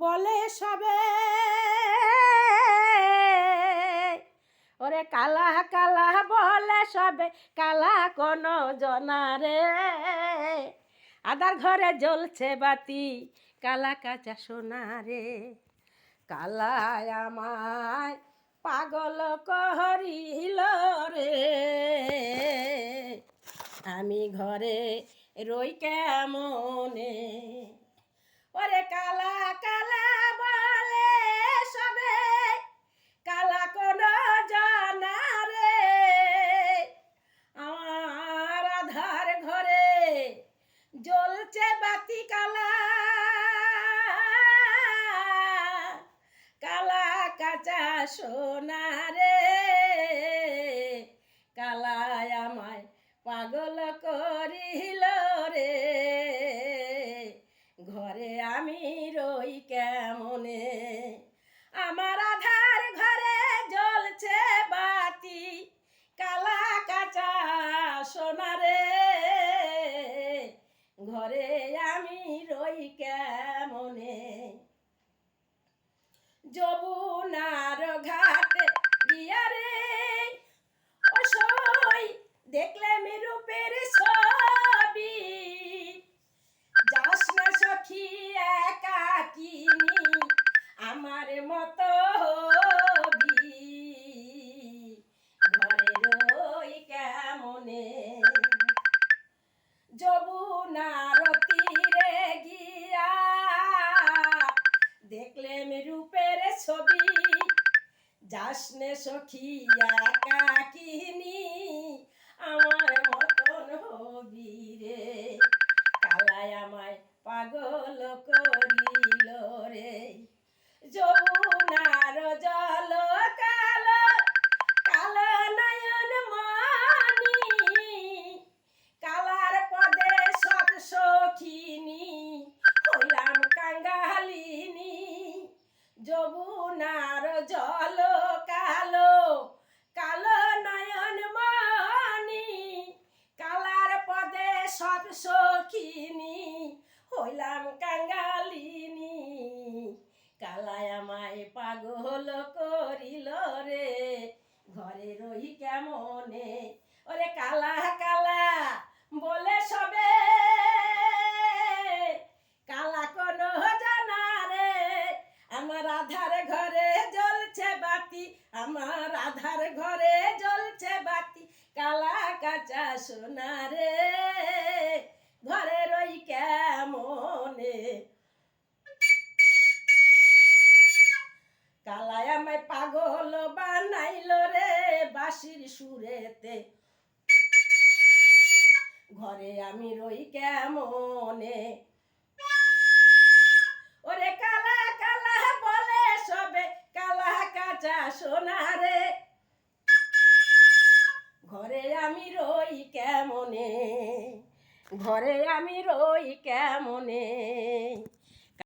বলে সবে ওরে কালা কালা বলে সবে কালা কোন জনারে আদার ঘরে জ্বলছে বাতি কালা কাঁচা সোনারে কালায় আমায় পাগল করিল রে আমি ঘরে রই কেমনে ওরে কালা কালা বলে সবে কালা কোন জানারে আমার আধার ঘরে জ্বলছে বাতি কালা কালা কাঁচা সোনারে কালায় আমায় পাগল করিল রে ঘরে আমি রই কেমনে আমার আধার ঘরে জ্বলছে বাতি কালা কাঁচা সোনারে ঘরে আমি রই কেমনে যমুনার ঘাটে গিয়া রে ও সই দেখলে রূপের ছবি যাস না সখী একাকিনী আমার মতো হবি ঘরে রই কেমনে যমুনার তীরে গিয়া দেখলে রূপের ছবি যাস নে সখী একাকিনী আমার মতন হবি রে কালায় আমায় পাগল করিল রে যমুনার জল কালো কালো নয়ন মনি কালার পদে সব সখিনী হইলাম কাঙ্গালিনী যমুনার জল কালো কালো নয়ন মনি কালার পদে সব সখিনী হইলাম কাঙ্গালিনী কালায় আমায় পাগল করিল রে ঘরে রই কেমনে ওরে কালা কালা বলে সবে কালা কোন জানারে আমার আধার ঘরে জ্বলছে বাতি আমার আধার ঘরে জ্বলছে বাতি কালা কাঁচা সোনারে ঘরে রই কেমনে কালায় আমায় পাগল বানাইল রে বাঁশির সুরেতে ঘরে আমি রই কেমনে ওরে কালা কালা বলে সবে কালা কাঁচা সোনারে ঘরে আমি রই কেমনে ঘরে আমি রই কেমনে।